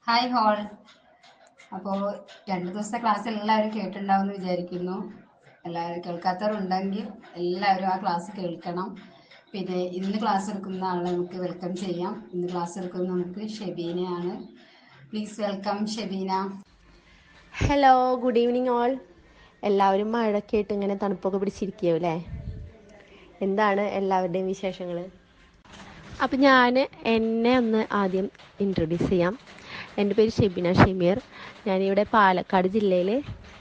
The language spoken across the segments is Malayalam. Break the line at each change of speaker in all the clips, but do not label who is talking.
Hi whole. അപ്പോൾ 2 ദിവസത്തെ ക്ലാസ് എല്ലാവരും കേട്ടിട്ടുണ്ടാവുമെന്ന് വിചാരിക്കുന്നു. എല്ലാവരും കേൾക്കാത്തവരുണ്ടെങ്കിൽ എല്ലാവരും ആ ക്ലാസ് കേൾക്കണം. പിന്നെ ഇന്ന് ക്ലാസ് എടുക്കുന്ന ആളെ നമുക്ക് വെൽക്കം ചെയ്യാം. ഇന്ന് ക്ലാസ് എടുക്കുന്നത് നമുക്ക് ഷെബീനയാണ്. Please welcome Shebina.
Hello, good evening all. എല്ലാവരും മഴയൊക്കെ ആയിട്ട് ഇങ്ങനെ തണുപ്പൊക്കെ പിടിച്ചിരിക്കുകയോ അല്ലേ? എന്താണ് എല്ലാവരുടെയും വിശേഷങ്ങൾ? അപ്പം ഞാൻ എന്നെ ഒന്ന് ആദ്യം ഇൻട്രൊഡ്യൂസ് ചെയ്യാം. എൻ്റെ പേര് ഷെബീന ഷമീർ. ഞാനിവിടെ പാലക്കാട് ജില്ലയിൽ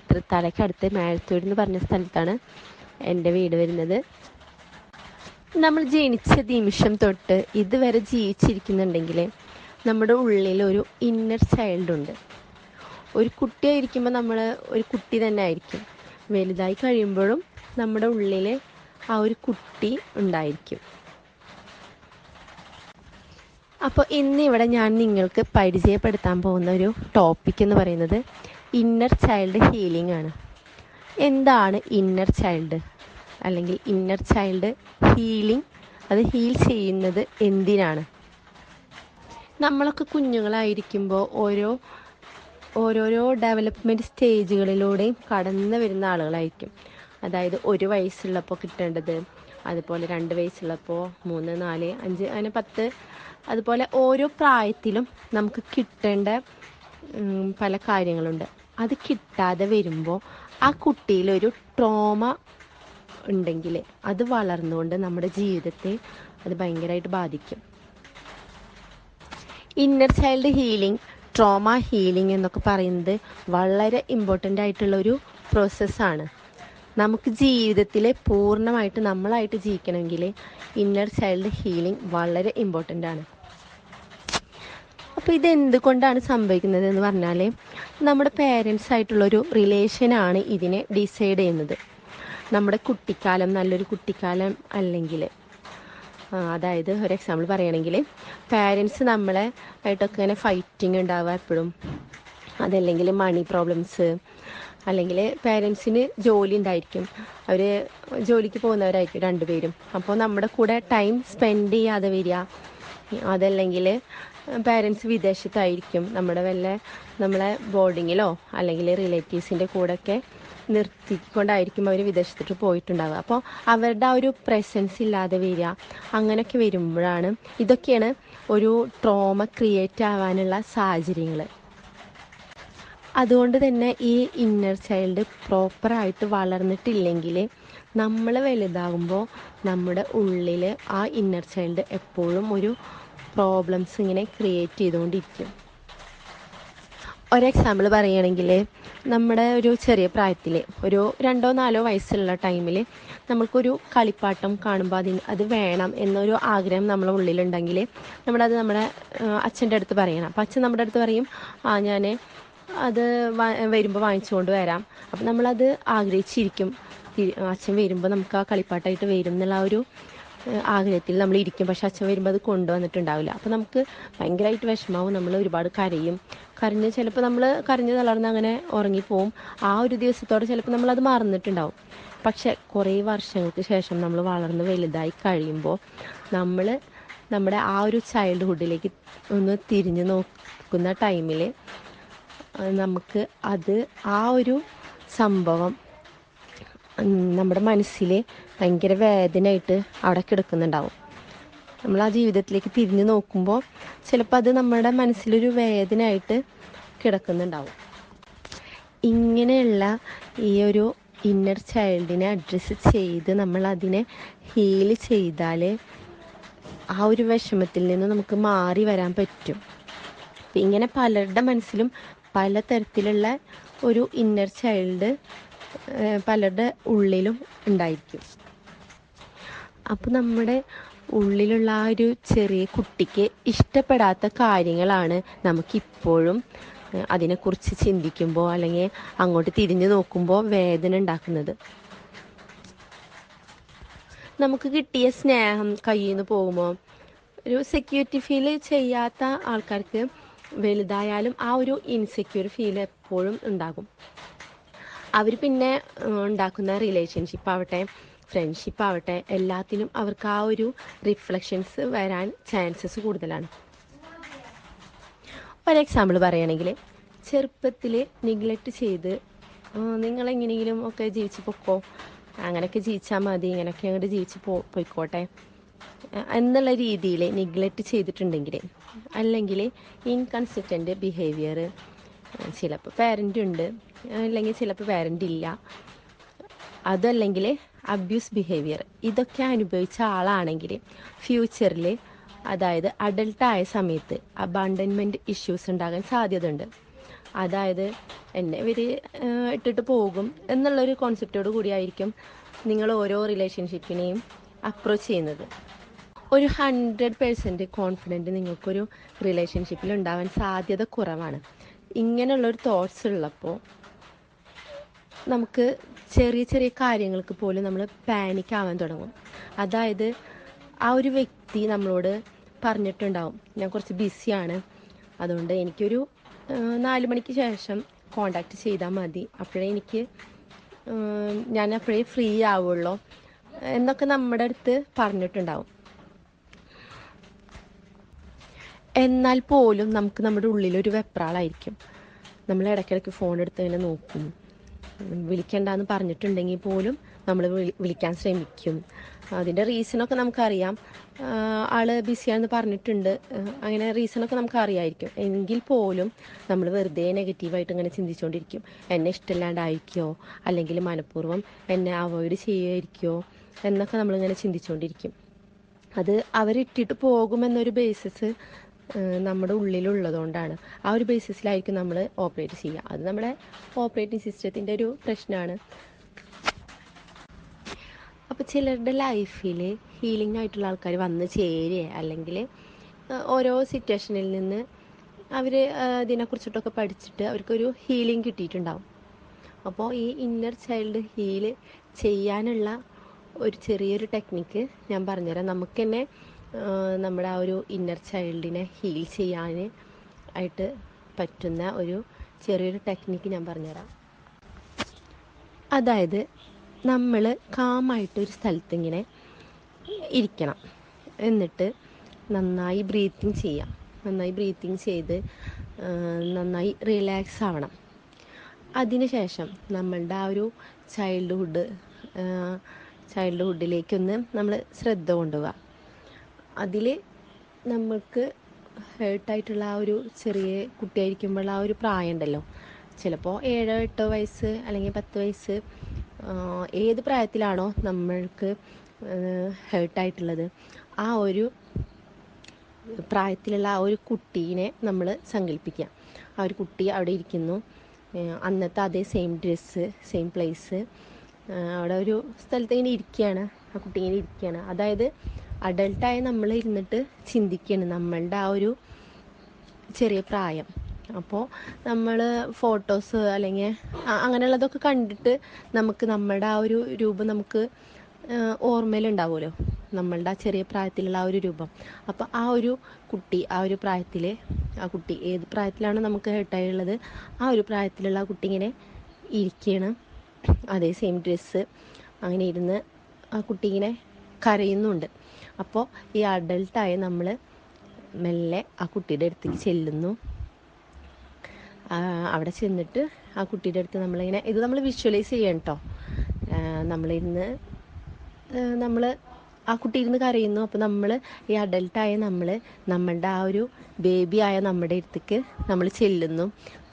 തൃത്താലയ്ക്ക് അടുത്ത് മേഴത്തൂർ എന്ന് പറഞ്ഞ സ്ഥലത്താണ് എൻ്റെ വീട് വരുന്നത്. നമ്മൾ ജനിച്ച നിമിഷം തൊട്ട് ഇതുവരെ ജീവിച്ചിരിക്കുന്നുണ്ടെങ്കിൽ നമ്മുടെ ഉള്ളിൽ ഒരു ഇന്നർ ചൈൽഡ് ഉണ്ട്. ഒരു കുട്ടിയായിരിക്കുമ്പോൾ നമ്മൾ ഒരു കുട്ടി തന്നെ ആയിരിക്കും. വലുതായി കഴിയുമ്പോഴും നമ്മുടെ ഉള്ളിൽ ആ ഒരു കുട്ടി ഉണ്ടായിരിക്കും. അപ്പോൾ ഇന്നിവിടെ ഞാൻ നിങ്ങൾക്ക് പരിചയപ്പെടുത്താൻ പോകുന്ന ഒരു ടോപ്പിക് എന്ന് പറയുന്നത് ഇന്നർ ചൈൽഡ് ഹീലിംഗ് ആണ്. എന്താണ് ഇന്നർ ചൈൽഡ് അല്ലെങ്കിൽ ഇന്നർ ചൈൽഡ് ഹീലിംഗ്? അത് ഹീൽ ചെയ്യുന്നത് എന്തിനാണ്? നമ്മളൊക്കെ കുഞ്ഞുങ്ങളായിരിക്കുമ്പോൾ ഓരോരോ ഡെവലപ്മെൻറ്റ് സ്റ്റേജുകളിലൂടെയും കടന്നു വരുന്ന ആളുകളായിരിക്കും. അതായത് 1 വയസ്സുള്ളപ്പോൾ കിട്ടേണ്ടത്, അതുപോലെ 2 വയസ്സുള്ളപ്പോൾ, 3, 4, 5, അങ്ങനെ 10, അതുപോലെ ഓരോ പ്രായത്തിലും നമുക്ക് കിട്ടേണ്ട പല കാര്യങ്ങളുണ്ട്. അത് കിട്ടാതെ വരുമ്പോൾ ആ കുട്ടിയിലൊരു ട്രോമ ഉണ്ടെങ്കിൽ അത് വളർന്നുകൊണ്ട് നമ്മുടെ ജീവിതത്തെ അത് ഭയങ്കരമായിട്ട് ബാധിക്കും. Inner child healing, trauma healing എന്നൊക്കെ പറയുന്നത് വളരെ ഇമ്പോർട്ടൻ്റ് ആയിട്ടുള്ളൊരു പ്രോസസ്സാണ്. നമുക്ക് ജീവിതത്തിൽ പൂർണ്ണമായിട്ട് നമ്മളായിട്ട് ജീവിക്കണമെങ്കിൽ ഇന്നർ ചൈൽഡ് ഹീലിംഗ് വളരെ ഇമ്പോർട്ടൻ്റ് ആണ്. അപ്പോൾ ഇതെന്തുകൊണ്ടാണ് സംഭവിക്കുന്നത് എന്ന് പറഞ്ഞാൽ, നമ്മുടെ പേരൻസ് ആയിട്ടുള്ളൊരു റിലേഷനാണ് ഇതിനെ ഡിസൈഡ് ചെയ്യുന്നത്. നമ്മുടെ കുട്ടിക്കാലം നല്ലൊരു കുട്ടിക്കാലം അല്ലെങ്കിൽ, അതായത് ഒരു എക്സാമ്പിൾ പറയുകയാണെങ്കിൽ, പാരൻസ് നമ്മളെ ആയിട്ടൊക്കെ ഇങ്ങനെ ഫൈറ്റിംഗ് ഉണ്ടാവുക എപ്പോഴും, അതല്ലെങ്കിൽ മണി പ്രോബ്ലംസ്, അല്ലെങ്കിൽ പാരൻസിന് ജോലി ഉണ്ടായിരിക്കും, അവർ ജോലിക്ക് പോകുന്നവരായിരിക്കും 2 പേരും. അപ്പോൾ നമ്മുടെ കൂടെ ടൈം സ്പെൻഡ് ചെയ്യാതെ വരിക, അതല്ലെങ്കിൽ പാരൻസ് വിദേശത്തായിരിക്കും, നമ്മളെ ബോർഡിങ്ങിലോ അല്ലെങ്കിൽ റിലേറ്റീവ്സിൻ്റെ കൂടെയൊക്കെ നിർത്തിക്കൊണ്ടായിരിക്കും അവർ വിദേശത്തോട്ട് പോയിട്ടുണ്ടാവുക. അപ്പോൾ അവരുടെ ആ ഒരു പ്രസൻസ് ഇല്ലാതെ വരിക, അങ്ങനെയൊക്കെ വരുമ്പോഴാണ് ഇതൊക്കെയാണ് ഒരു ട്രോമ ക്രിയേറ്റ് ആവാനുള്ള സാഹചര്യങ്ങൾ. അതുകൊണ്ട് തന്നെ ഈ ഇന്നർ ചൈൽഡ് പ്രോപ്പറായിട്ട് വളർന്നിട്ടില്ലെങ്കിൽ നമ്മൾ വലുതാകുമ്പോൾ നമ്മുടെ ഉള്ളിൽ ആ ഇന്നർ ചൈൽഡ് എപ്പോഴും ഒരു പ്രോബ്ലംസ് ഇങ്ങനെ ക്രിയേറ്റ് ചെയ്തുകൊണ്ടിരിക്കും. ഒരു എക്സാമ്പിൾ പറയുകയാണെങ്കിൽ, നമ്മുടെ ഒരു ചെറിയ പ്രായത്തിൽ ഒരു 2 or 4 വയസ്സുള്ള ടൈമിൽ നമുക്കൊരു കളിപ്പാട്ടം കാണുമ്പോൾ അത് വേണം എന്നൊരു ആഗ്രഹം നമ്മളെ ഉള്ളിലുണ്ടെങ്കിൽ നമ്മളത് നമ്മുടെ അച്ഛൻ്റെ അടുത്ത് പറയണം. അപ്പോൾ അച്ഛൻ നമ്മുടെ അടുത്ത് പറയും, ഞാൻ അത് വരുമ്പോൾ വാങ്ങിച്ചുകൊണ്ട് വരാം. അപ്പം നമ്മളത് ആഗ്രഹിച്ചിരിക്കും. അച്ഛൻ വരുമ്പോൾ നമുക്ക് ആ കളിപ്പാട്ടമായിട്ട് വരും എന്നുള്ള ഒരു ആഗ്രഹത്തിൽ നമ്മളിരിക്കും. പക്ഷെ അച്ഛൻ വരുമ്പോൾ അത് കൊണ്ടുവന്നിട്ടുണ്ടാവില്ല. അപ്പോൾ നമുക്ക് ഭയങ്കരമായിട്ട് വിഷമാവും. നമ്മൾ ഒരുപാട് കരഞ്ഞ് ചിലപ്പോൾ നമ്മൾ കരഞ്ഞ് തളർന്ന് അങ്ങനെ ഉറങ്ങിപ്പോവും. ആ ഒരു ദിവസത്തോടെ ചിലപ്പോൾ നമ്മളത് മറന്നിട്ടുണ്ടാവും. പക്ഷെ കുറേ വർഷങ്ങൾക്ക് ശേഷം നമ്മൾ വളർന്ന് വലുതായി കഴിയുമ്പോൾ നമ്മൾ നമ്മുടെ ആ ഒരു ചൈൽഡ്ഹുഡിലേക്ക് ഒന്ന് തിരിഞ്ഞു നോക്കുന്ന ടൈമിൽ നമുക്ക് ആ ഒരു സംഭവം നമ്മുടെ മനസ്സിൽ ഭയങ്കര വേദനയായിട്ട് അവിടെ കിടക്കുന്നുണ്ടാവും. നമ്മൾ ആ ജീവിതത്തിലേക്ക് തിരിഞ്ഞു നോക്കുമ്പോൾ ചിലപ്പോൾ അത് നമ്മുടെ മനസ്സിലൊരു വേദനയായിട്ട് കിടക്കുന്നുണ്ടാവും. ഇങ്ങനെയുള്ള ഈ ഒരു ഇന്നർ ചൈൽഡിനെ അഡ്രസ്സ് ചെയ്ത് നമ്മൾ അതിനെ ഹീൽ ചെയ്താൽ ആ ഒരു വിഷമത്തിൽ നിന്ന് നമുക്ക് മാറി വരാൻ പറ്റും. അപ്പം ഇങ്ങനെ പലരുടെ മനസ്സിലും പലതരത്തിലുള്ള ഒരു ഇന്നർ ചൈൽഡ് പലരുടെ ഉള്ളിലും ഉണ്ടായിരിക്കും. അപ്പോൾ നമ്മുടെ ഉള്ളിലുള്ള ആ ഒരു ചെറിയ കുട്ടിക്ക് ഇഷ്ടപ്പെടാത്ത കാര്യങ്ങളാണ് നമുക്കിപ്പോഴും അതിനെക്കുറിച്ച് ചിന്തിക്കുമ്പോൾ അല്ലെങ്കിൽ അങ്ങോട്ട് തിരിഞ്ഞു നോക്കുമ്പോൾ വേദന ഉണ്ടാക്കുന്നത്. നമുക്ക് കിട്ടിയ സ്നേഹം കയ്യിൽ നിന്ന് പോകുമ്പോൾ ഒരു സെക്യൂരിറ്റി ഫീൽ ചെയ്യാത്ത ആൾക്കാർക്ക് വലുതായാലും ആ ഒരു ഇൻസെക്യൂർ ഫീൽ എപ്പോഴും ഉണ്ടാകും. അവർ പിന്നെ ഉണ്ടാക്കുന്ന റിലേഷൻഷിപ്പ് ആവട്ടെ, ഫ്രണ്ട്ഷിപ്പ് ആവട്ടെ, എല്ലാത്തിനും അവർക്ക് ആ ഒരു റിഫ്ലക്ഷൻസ് വരാൻ ചാൻസസ് കൂടുതലാണ്. ഒരു എക്സാമ്പിൾ പറയുകയാണെങ്കിൽ, ചെറുപ്പത്തിൽ നിഗ്ലക്റ്റ് ചെയ്ത് നിങ്ങളെങ്ങനെയെങ്കിലും ഒക്കെ ജീവിച്ച് പൊക്കോ, അങ്ങനെയൊക്കെ ജീവിച്ചാൽ മതി, ഇങ്ങനെയൊക്കെ അങ്ങോട്ട് ജീവിച്ച് പോയിക്കോട്ടെ എന്നുള്ള രീതിയിൽ നിഗ്ലക്റ്റ് ചെയ്തിട്ടുണ്ടെങ്കിൽ, അല്ലെങ്കിൽ ഇൻകൺസിസ്റ്റൻ്റ് ബിഹേവിയർ, ചിലപ്പോൾ പാരൻ്റ് ഉണ്ട്, അല്ലെങ്കിൽ ചിലപ്പോൾ പാരൻ്റ് ഇല്ല, അതല്ലെങ്കിൽ അബ്യൂസ് ബിഹേവിയർ, ഇതൊക്കെ അനുഭവിച്ച ആളാണെങ്കിൽ ഫ്യൂച്ചറിൽ, അതായത് അഡൾട്ടായ സമയത്ത് അബാൻഡൻമെൻറ്റ് ഇഷ്യൂസ് ഉണ്ടാകാൻ സാധ്യതയുണ്ട്. അതായത് എന്നെ ഇവർ ഇട്ടിട്ട് പോകും എന്നുള്ളൊരു കോൺസെപ്റ്റോട് കൂടിയായിരിക്കും നിങ്ങൾ ഓരോ റിലേഷൻഷിപ്പിനെയും അപ്രോച്ച് ചെയ്യുന്നത്. ഒരു 100% കോൺഫിഡൻറ്റ് നിങ്ങൾക്കൊരു റിലേഷൻഷിപ്പിൽ ഉണ്ടാവാൻ സാധ്യത കുറവാണ്. ഇങ്ങനെയുള്ളൊരു തോട്ട്സ് ഉള്ളപ്പോൾ നമുക്ക് ചെറിയ ചെറിയ കാര്യങ്ങൾക്ക് പോലും നമ്മൾ പാനിക് ആവാൻ തുടങ്ങും. അതായത് ആ ഒരു വ്യക്തി നമ്മളോട് പറഞ്ഞിട്ടുണ്ടാവും, ഞാൻ കുറച്ച് ബിസിയാണ്, അതുകൊണ്ട് എനിക്കൊരു 4 മണിക്ക് ശേഷം കോണ്ടാക്റ്റ് ചെയ്താൽ മതി, ഞാൻ അപ്പോഴേ ഫ്രീ ആവുള്ളൂ എന്നൊക്കെ നമ്മുടെ അടുത്ത് പറഞ്ഞിട്ടുണ്ടാവും. എന്നാൽ പോലും നമുക്ക് നമ്മുടെ ഉള്ളിലൊരു വെപ്രാളായിരിക്കും. നമ്മൾ ഇടയ്ക്കിടയ്ക്ക് ഫോൺ എടുത്ത് ഇങ്ങനെ നോക്കും. വിളിക്കണ്ടെന്ന് പറഞ്ഞിട്ടുണ്ടെങ്കിൽ പോലും നമ്മൾ വിളിക്കാൻ ശ്രമിക്കും. അതിൻ്റെ റീസണൊക്കെ നമുക്കറിയാം. ആൾ ബിസിയാണെന്ന് പറഞ്ഞിട്ടുണ്ട്, അങ്ങനെ റീസണൊക്കെ നമുക്ക് അറിയാമായിരിക്കും. എങ്കിൽ പോലും നമ്മൾ വെറുതെ നെഗറ്റീവായിട്ട് ഇങ്ങനെ ചിന്തിച്ചുകൊണ്ടിരിക്കും. എന്നെ ഇഷ്ടമില്ലാണ്ടായിരിക്കുമോ, അല്ലെങ്കിൽ മനഃപൂർവ്വം എന്നെ അവോയ്ഡ് ചെയ്യുമായിരിക്കുമോ എന്നൊക്കെ നമ്മളിങ്ങനെ ചിന്തിച്ചുകൊണ്ടിരിക്കും. അത് അവരിട്ടിട്ട് പോകുമെന്നൊരു ബേസിസ് നമ്മുടെ ഉള്ളിലുള്ളതുകൊണ്ടാണ്. ആ ഒരു ബേസിസിലായിരിക്കും നമ്മൾ ഓപ്പറേറ്റ് ചെയ്യുക. അത് നമ്മുടെ ഓപ്പറേറ്റിംഗ് സിസ്റ്റത്തിൻ്റെ ഒരു പ്രശ്നമാണ്. അപ്പോൾ ചിലരുടെ ലൈഫിൽ ഹീലിംഗ് ആയിട്ടുള്ള ആൾക്കാർ വന്ന് ചേരുക, അല്ലെങ്കിൽ ഓരോ സിറ്റുവേഷനിൽ നിന്ന് അവർ ഇതിനെക്കുറിച്ചിട്ടൊക്കെ പഠിച്ചിട്ട് അവർക്കൊരു ഹീലിംഗ് കിട്ടിയിട്ടുണ്ടാവും. അപ്പോൾ ഈ ഇന്നർ ചൈൽഡ് ഹീല് ചെയ്യാനുള്ള ഒരു ചെറിയൊരു ടെക്നിക്ക് ഞാൻ പറഞ്ഞുതരാം. നമുക്ക് തന്നെ നമ്മുടെ ആ ഒരു ഇന്നർ ചൈൽഡിനെ ഹീൽ ചെയ്യാൻ ആയിട്ട് പറ്റുന്ന ഒരു ചെറിയൊരു ടെക്നിക്ക് ഞാൻ പറഞ്ഞുതരാം. അതായത് നമ്മൾ കാമായിട്ടൊരു സ്ഥലത്ത് ഇങ്ങനെ ഇരിക്കണം, എന്നിട്ട് നന്നായി ബ്രീത്തിങ് ചെയ്യാം. നന്നായി ബ്രീത്തിങ് ചെയ്ത് നന്നായി റിലാക്സ് ആവണം. അതിനുശേഷം നമ്മളുടെ ആ ഒരു ചൈൽഡ്ഹുഡിലേക്കൊന്ന് നമ്മൾ ശ്രദ്ധ കൊണ്ടുപോവുക. അതിൽ നമ്മൾക്ക് ഹേർട്ടായിട്ടുള്ള ആ ഒരു ചെറിയ കുട്ടിയായിരിക്കുമ്പോൾ ആ ഒരു പ്രായം ഉണ്ടല്ലോ, ചിലപ്പോൾ 7-8 വയസ്സ് അല്ലെങ്കിൽ 10 വയസ്സ്, ഏത് പ്രായത്തിലാണോ നമ്മൾക്ക് ഹേർട്ടായിട്ടുള്ളത് ആ ഒരു പ്രായത്തിലുള്ള ആ ഒരു കുട്ടീനെ നമ്മൾ സങ്കല്പിക്കുക. ആ ഒരു കുട്ടി അവിടെ ഇരിക്കുന്നു, അന്നത്തെ അതേ സെയിം ഡ്രസ്സ്, സെയിം പ്ലേസ്, അവിടെ ഒരു സ്ഥലത്ത് ഇങ്ങനെ ഇരിക്കുകയാണ്. ആ കുട്ടി ഇങ്ങനെ ഇരിക്കുകയാണ്. അതായത് അഡൾട്ടായി നമ്മൾ ഇരുന്നിട്ട് ചിന്തിക്കുകയാണ് നമ്മളുടെ ആ ഒരു ചെറിയ പ്രായം. അപ്പോൾ നമ്മൾ ഫോട്ടോസ് അല്ലെങ്കിൽ അങ്ങനെയുള്ളതൊക്കെ കണ്ടിട്ട് നമുക്ക് നമ്മുടെ ആ ഒരു രൂപം നമുക്ക് ഓർമ്മയിലുണ്ടാവുമല്ലോ, നമ്മളുടെ ആ ചെറിയ പ്രായത്തിലുള്ള ആ ഒരു രൂപം. അപ്പോൾ ആ ഒരു കുട്ടി ആ ഒരു പ്രായത്തിൽ, ആ കുട്ടി ഏത് പ്രായത്തിലാണ് നമുക്ക് ഹേർട്ടായുള്ളത് ആ ഒരു പ്രായത്തിലുള്ള ആ കുട്ടി ഇങ്ങനെ ഇരിക്കുകയാണ്, അതേ സെയിം ഡ്രസ്സ്, അങ്ങനെ ഇരുന്ന് ആ കുട്ടി ഇങ്ങനെ കരയുന്നുണ്ട്. അപ്പോൾ ഈ അഡൾട്ടായ നമ്മൾ മെല്ലെ ആ കുട്ടിയുടെ അടുത്തേക്ക് ചെല്ലുന്നു. അവിടെ ചെന്നിട്ട് ആ കുട്ടിയുടെ അടുത്ത് നമ്മളിങ്ങനെ, ഇത് നമ്മൾ വിഷ്വലൈസ് ചെയ്യണം കേട്ടോ. നമ്മൾ ആ കുട്ടി ഇരുന്ന് കരയുന്നു. അപ്പോൾ നമ്മൾ ഈ അഡൾട്ടായ നമ്മളുടെ ആ ഒരു ബേബിയായ നമ്മുടെ അടുത്തേക്ക് നമ്മൾ ചെല്ലുന്നു.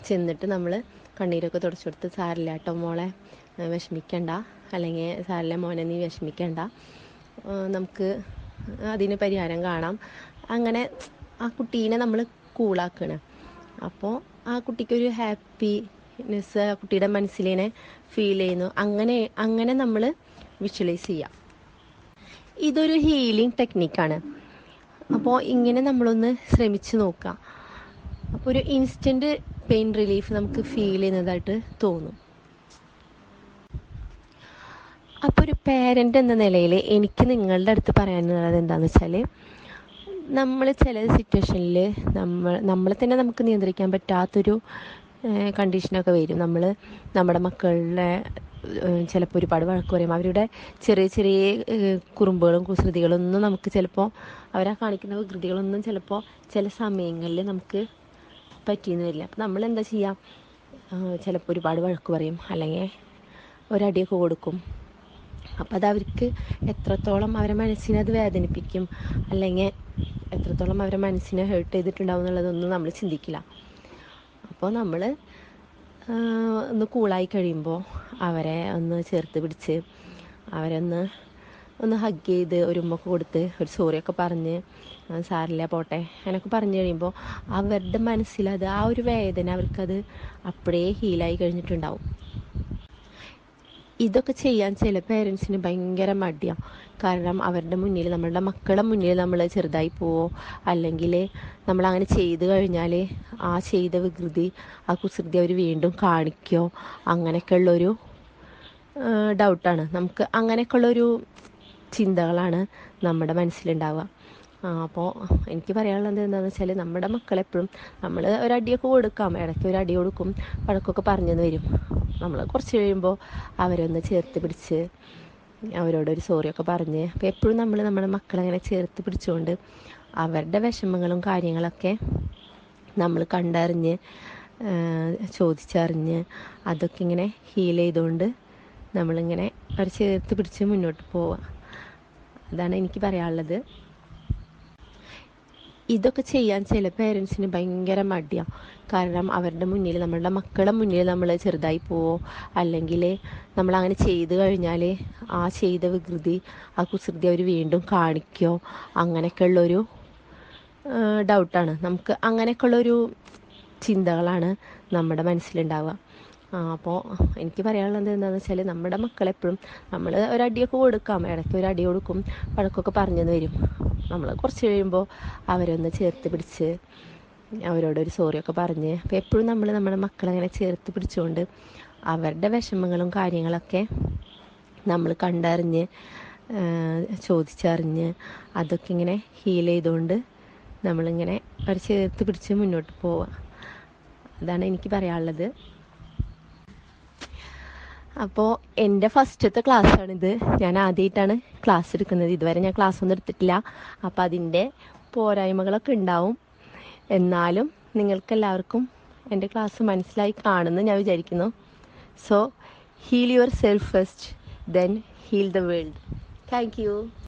ചെന്നിട്ട് നമ്മൾ കണ്ണീരൊക്കെ തുടച്ചു കൊടുത്ത്, സാരില്ല കേട്ടോ മോളെ, വിഷമിക്കണ്ട, അല്ലെങ്കിൽ സാരില്ല മോനെ നീ വിഷമിക്കണ്ട, നമുക്ക് അതിന് പരിഹാരം കാണാം, അങ്ങനെ ആ കുട്ടീനെ നമ്മൾ കൂളാക്കണം. അപ്പോൾ ആ കുട്ടിക്കൊരു ഹാപ്പിനെസ് ആ കുട്ടിയുടെ മനസ്സിലിനെ ഫീൽ ചെയ്യുന്നു. അങ്ങനെ നമ്മൾ വിഷ്വലൈസ് ചെയ്യാം. ഇതൊരു ഹീലിംഗ് ടെക്നിക്കാണ്. അപ്പോൾ ഇങ്ങനെ നമ്മളൊന്ന് ശ്രമിച്ച് നോക്കാം. അപ്പോൾ ഒരു ഇൻസ്റ്റൻറ്റ് പെയിൻ റിലീഫ് നമുക്ക് ഫീൽ ചെയ്യുന്നതായിട്ട് തോന്നും. അപ്പോൾ ഒരു പേരൻ്റ് എന്ന നിലയിൽ എനിക്ക് നിങ്ങളുടെ അടുത്ത് പറയാനുള്ളത് എന്താണെന്ന് വെച്ചാൽ, നമ്മൾ ചില സിറ്റുവേഷനിൽ നമ്മളെ തന്നെ നമുക്ക് നിയന്ത്രിക്കാൻ പറ്റാത്തൊരു കണ്ടീഷനൊക്കെ വരും. നമ്മുടെ മക്കളുടെ ചിലപ്പോൾ ഒരുപാട് വഴക്ക് പറയും. അവരുടെ ചെറിയ ചെറിയ കുറുമ്പുകളും കുസൃതികളൊന്നും നമുക്ക് ചിലപ്പോൾ, അവരാ കാണിക്കുന്ന വികൃതികളൊന്നും ചിലപ്പോൾ ചില സമയങ്ങളിൽ നമുക്ക് പറ്റിയെന്ന് വരില്ല. അപ്പം നമ്മൾ എന്താ ചെയ്യുക, ചിലപ്പോൾ ഒരുപാട് വഴക്ക് പറയും, അല്ലെങ്കിൽ ഒരടിയൊക്കെ കൊടുക്കും. അപ്പോൾ അതവർക്ക് എത്രത്തോളം അവരെ മനസ്സിനെ അത് വേദനിപ്പിക്കും, അല്ലെങ്കിൽ എത്രത്തോളം അവരെ മനസ്സിനെ ഹേർട്ട് ചെയ്തിട്ടുണ്ടാവും എന്നുള്ളതൊന്നും നമ്മൾ ചിന്തിക്കില്ല. അപ്പോൾ നമ്മൾ ഒന്ന് കൂളായി കഴിയുമ്പോൾ അവരെ ഒന്ന് ചേർത്ത് പിടിച്ച് അവരെ ഒന്ന് ഹഗ് ചെയ്ത് ഒരു ഉമ്മൊക്കെ കൊടുത്ത് ഒരു സോറിയൊക്കെ പറഞ്ഞ് സാരില്ല പോട്ടെ അങ്ങനെയൊക്കെ പറഞ്ഞു കഴിയുമ്പോൾ അവരുടെ മനസ്സിലത് ആ ഒരു വേദന അവർക്കത് അപ്പോഴേ ഹീലായി കഴിഞ്ഞിട്ടുണ്ടാവും. ഇതൊക്കെ ചെയ്യാൻ ചില പേരൻസിന് ഭയങ്കര മടിയാണ്. കാരണം അവരുടെ മുന്നിൽ, നമ്മളുടെ മക്കളുടെ മുന്നിൽ നമ്മൾ ചെറുതായി പോവോ, അല്ലെങ്കിൽ നമ്മളങ്ങനെ ചെയ്ത് കഴിഞ്ഞാൽ ആ ചെയ്ത വികൃതി, ആ കുസൃതി അവർ വീണ്ടും കാണിക്കുമോ, അങ്ങനെയൊക്കെയുള്ളൊരു ഡൗട്ടാണ് നമുക്ക്. അങ്ങനെയൊക്കെയുള്ളൊരു ചിന്തകളാണ് നമ്മുടെ മനസ്സിലുണ്ടാവുക. അപ്പോൾ എനിക്ക് പറയാനുള്ളത് എന്താണെന്ന് വെച്ചാൽ, നമ്മുടെ മക്കളെപ്പോഴും നമ്മൾ ഒരടിയൊക്കെ കൊടുക്കാം, ഇടയ്ക്ക് ഒരു അടി കൊടുക്കും, വഴക്കൊക്കെ പറഞ്ഞെന്ന് വരും. നമ്മൾ കുറച്ച് കഴിയുമ്പോൾ അവരൊന്ന് ചേർത്ത് പിടിച്ച് അവരോടൊരു സോറിയൊക്കെ പറഞ്ഞ്, അപ്പോൾ എപ്പോഴും നമ്മൾ നമ്മുടെ മക്കളങ്ങനെ ചേർത്ത് പിടിച്ചുകൊണ്ട് അവരുടെ വിഷമങ്ങളും കാര്യങ്ങളൊക്കെ നമ്മൾ കണ്ടറിഞ്ഞ് ചോദിച്ചറിഞ്ഞ് അതൊക്കെ ഇങ്ങനെ ഹീൽ ചെയ്തുകൊണ്ട് നമ്മളിങ്ങനെ അവർ ചേർത്ത് പിടിച്ച് മുന്നോട്ട് പോവുക. അതാണ് എനിക്ക് പറയാനുള്ളത്. ഇതൊക്കെ ചെയ്യാൻ ചില പേരൻസിന് ഭയങ്കര മടിയാണ്. കാരണം അവരുടെ മുന്നിൽ, നമ്മളുടെ മക്കളുടെ മുന്നിൽ നമ്മൾ ചെറുതായി പോവോ, അല്ലെങ്കിൽ നമ്മളങ്ങനെ ചെയ്ത് കഴിഞ്ഞാൽ ആ ചെയ്ത വികൃതി, ആ കുസൃതി അവർ വീണ്ടും കാണിക്കുമോ, അങ്ങനെയൊക്കെയുള്ളൊരു ഡൗട്ടാണ് നമുക്ക്. അങ്ങനെയൊക്കെയുള്ളൊരു ചിന്തകളാണ് നമ്മുടെ മനസ്സിലുണ്ടാവുക. അപ്പോൾ എനിക്ക് പറയാനുള്ളത് എന്താണെന്ന് വെച്ചാൽ, നമ്മുടെ മക്കളെപ്പോഴും നമ്മൾ ഒരടിയൊക്കെ കൊടുക്കാം, ഇടയ്ക്ക് ഒരു അടി കൊടുക്കും, വഴക്കൊക്കെ പറഞ്ഞെന്ന് വരും. നമ്മൾ കുറച്ച് കഴിയുമ്പോൾ അവരൊന്ന് ചേർത്ത് പിടിച്ച് അവരോടൊരു സോറിയൊക്കെ പറഞ്ഞ്, അപ്പോൾ എപ്പോഴും നമ്മൾ നമ്മുടെ മക്കളങ്ങനെ ചേർത്ത് പിടിച്ചുകൊണ്ട് അവരുടെ വിഷമങ്ങളും കാര്യങ്ങളൊക്കെ നമ്മൾ കണ്ടറിഞ്ഞ് ചോദിച്ചറിഞ്ഞ് അതൊക്കെ ഇങ്ങനെ ഹീൽ ചെയ്തുകൊണ്ട് നമ്മളിങ്ങനെ അവർ ചേർത്ത് പിടിച്ച് മുന്നോട്ട് പോവുക. അതാണ് എനിക്ക് പറയാനുള്ളത്. അപ്പോൾ എൻ്റെ ഫസ്റ്റത്തെ ക്ലാസ്സാണിത്. ഞാൻ ആദ്യമായിട്ടാണ് ക്ലാസ് എടുക്കുന്നത്. ഇതുവരെ ഞാൻ ക്ലാസ് ഒന്നും എടുത്തിട്ടില്ല. അപ്പോൾ അതിൻ്റെ പോരായ്മകളൊക്കെ ഉണ്ടാവും. എന്നാലും നിങ്ങൾക്കെല്ലാവർക്കും എൻ്റെ ക്ലാസ് മനസ്സിലായി കാണുമെന്ന് ഞാൻ വിചാരിക്കുന്നു. So heal yourself first, then heal the world. Thank U.